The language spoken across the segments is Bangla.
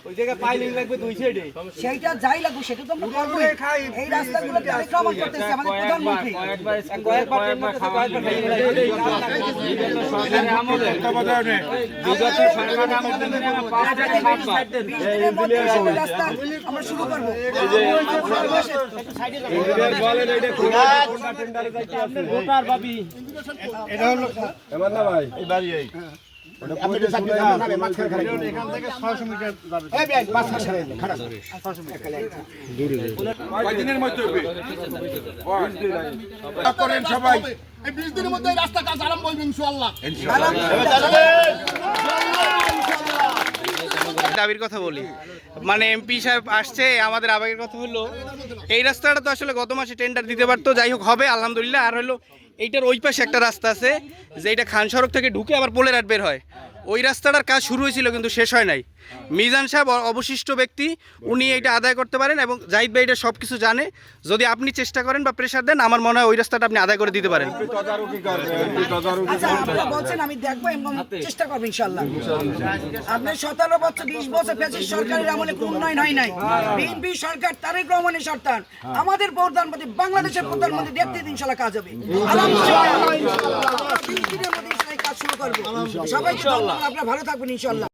ওই জায়গায় পাইলিং লাগবে দুই সাইডে, সেইটা যাই লাগবে সেটা তো আমরা করবো। এই রাস্তাগুলো আক্রমণ করতেছে আমাদের প্রধানমন্ত্রী। আমরা শুরু করবো। কয়দিনের মধ্যে করেন সবাই? এই 20 দিনের মধ্যে রাস্তা কাজ আরম্ভ হবে ইনশাআল্লাহ। দাবির কথা বলি, মানে এমপি সাহেব আসছে, আমাদের আবেগের কথা হলো এই রাস্তাটা তো আসলে গত মাসে টেন্ডার দিতে পারতো, যাই হোক হবে আলহামদুলিল্লাহ। আর হলো এইটার ওই পাশে একটা রাস্তা আছে যে এটা খান সড়ক থেকে ঢুকে আবার পোলেরহাট বের হয়, ওই রাস্তাটার কাজ শুরু হয়েছিল কিন্তু শেষ হয় নাই। মিজান সাহেব অবশিষ্ট ব্যক্তি, উনি এটা আদায় করতে পারেন এবং জাহিদ ভাই এটা সব কিছু জানে। যদি আপনি চেষ্টা করেন বা প্রেশার দেন, আমার মনে হয় ওই রাস্তাটা আপনি আদায় করে দিতে পারেন। বলছেন আমি দেখবো এবং চেষ্টা করবো ইনশাআল্লাহ। আপনি 17 বছর 20 বছর ফ্যাসিস্ট সরকারের আমলে কোন উন্নয়ন হয় নাই। বিএনপি সরকার, তারেক রহমানের সরকার, আমাদের প্রধানমন্ত্রী, বাংলাদেশের প্রধানমন্ত্রী নেতৃত্বে ইনশাআল্লাহ কাজ হবে। কাজ শুরু করবো। সবাই আপনারা ভালো থাকবেন ইনশাআল্লাহ।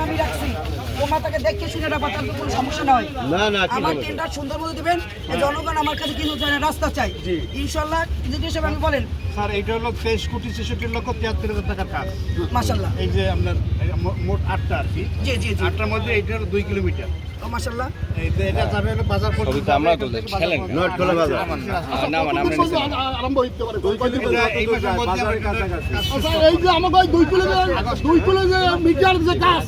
আমি রাখছি, তোমরা তাকে দেখে শুনে কোনো সমস্যা নয়। আমার টেন্ডার সুন্দর মতো দেবেন, জনগণ আমার কাছে কিন্তু রাস্তা চাই ইনশাল্লাহ। হিসেবে আমি বলেন স্যার, এইটা হলো 23,63,73,000 টাকার কাজ মাশাআল্লাহ। এই যে আপনার মোট 8টা আর কি। জি জি জি, 8টার মধ্যে এইটা হলো 2 কিলোমিটার মাশাআল্লাহ। এটা যাবে হলো বাজার পর্যন্ত। আমরা তো খেলেন নট খোলা বাজার না মানে আমরা আরম্ভ হইতে পারে 2 কিলোমিটার এই মাসের মধ্যে স্যার। এই যে আমাদের 2 কিলোমিটার যে কাজ,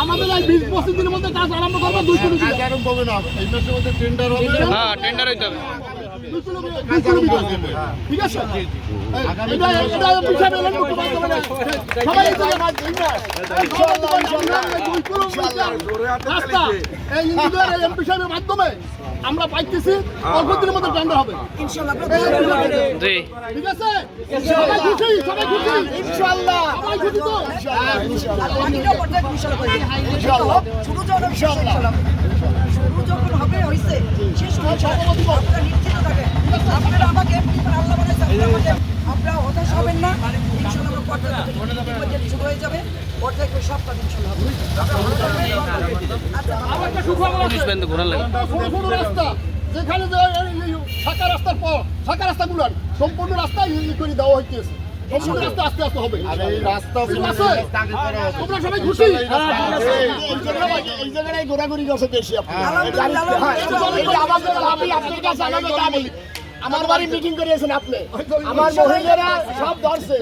আমাদের এই 20-25 দিনের মধ্যে কাজ আরম্ভ করব। 2 কিলোমিটার কাজ আরম্ভ হবে না, এই মাসের মধ্যে টেন্ডার হবে। হ্যাঁ, টেন্ডার হইতে হবে। ঠিক আছে, এটা পিছাবে সবাই ইনশাআল্লাহ রাস্তা এই ইঞ্জিনিয়ার এমপি সাহেবের মাধ্যমে আমরা পাইতেছি। অল্প দিনের মধ্যে টেন্ডার হবে ইনশাআল্লাহ। জি, ঠিক আছে, সবাই খুশি, সবাই খুশি ইনশাআল্লাহ। সবাই খুশি তো ইনশাআল্লাহ। বাকিটা পর্যায়ে ইনশাআল্লাহ করব ইনশাআল্লাহ। শুরু যখন ইনশাআল্লাহ শুরু যখন হবে হইছে, শেষ হবে আপনারা নিশ্চিত থাকেন। আপনারা আমাকে আল্লাহ বানাইছে, আপনারা হতাশ হবেন না ইনশাআল্লাহ। আমরা পর্যায়ে শুরু হয়ে যাবে, পর্যায়ে সব কাজ ইনশাআল্লাহ হবে। আমার একটা সুখবর আছে, ছোট রাস্তা যেখানে শাখা রাস্তার পর শাখা রাস্তাগুলো সম্পূর্ণ রাস্তা ইউজ করে দেওয়া হইতেছে। সম্পূর্ণ রাস্তা আস্তে আস্তে হবে। আর এই রাস্তা তোমরা সবাই খুশি? এই জায়গায় ঘোরাঘুরি করছে বেশি। আমার বাড়ি মিটিং করিয়েছেন আপনি, আমার মহিলারা সব ধরছে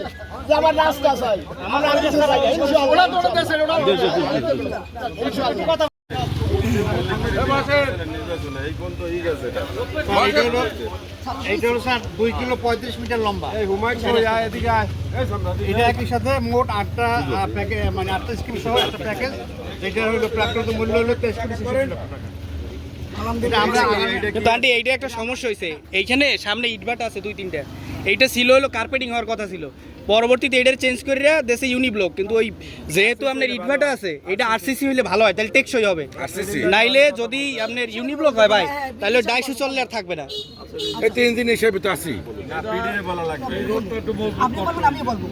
যে আমার রাস্তা চাই। আমরা আর কিছু চাই না ইনশাআল্লাহ। ইনশাআল্লাহ এইটা হলো স্যার 2 কিলো 35 মিটার লম্বা। এটা একই সাথে মোট 8টা প্যাকেজ, মানে 8টা স্কিম সহ একটা প্যাকেজ। এটা হলো প্রাপ্ত মূল্য হলো 23,60,00,000 টাকা। কিন্তু আন্টি এইটা একটা সমস্যা হয়েছে, এইখানে সামনে ইটভাটা আছে 2-3টা, এইটা ছিল হলো কার্পেটিং হওয়ার কথা ছিল, পরবর্তীতে এটার চেঞ্জ করে দেশে ইউনিব্লক। কিন্তু ওই যেহেতু আপনার ইটভাটা আছে, এটা আরসিসি হইলে ভালো হয়, তাহলে টেকসই হবে। নাইলে যদি আপনার ইউনিব্লক হয় ভাই, তাহলে ডাইসে চললে আর থাকবে না। এই 3 দিন হিসেবে তো আসি আপনি বলবেন, আমি বলবো।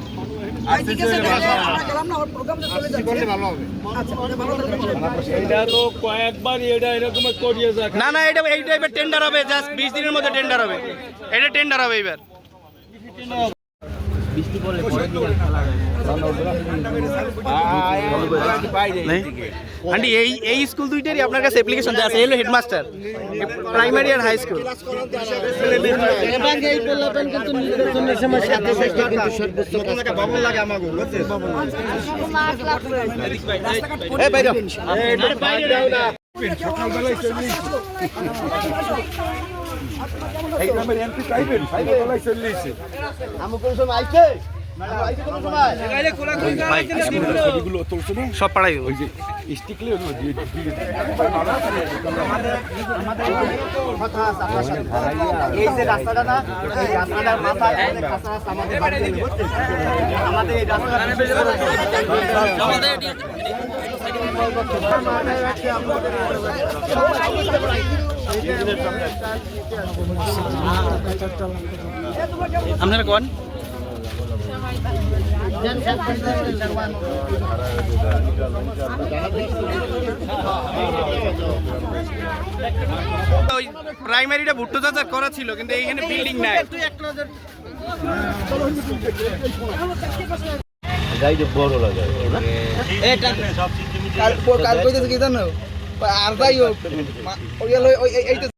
না না, এটা এই টাইপের টেন্ডার হবে, জাস্ট 20 দিনের মধ্যে টেন্ডার হবে, এটা টেন্ডার হবে এবার। আন্টি এই স্কুল দুইটারই আপনার কাছে অ্যাপ্লিকেশন দেওয়া আছে, এই হলো হেডমাস্টার প্রাইমারি আর হাই স্কুল। এই গ্রামের এমপি চাইবেন সকালবেলায় চলে এসে ছবিগুলো তুলছো না সব পাড়াই ওই যে স্টিকলে এই যে রাস্তাটা না এই রাস্তাটার মাথায় আমাদের বাড়ি আমাদের এই আপনারা কোন ওই প্রাইমারিটা ভুট্টো চাচার করা ছিল, কিন্তু এইখানে বিল্ডিং নাই। কাল কইতেছে কি জানো আর যাই হোক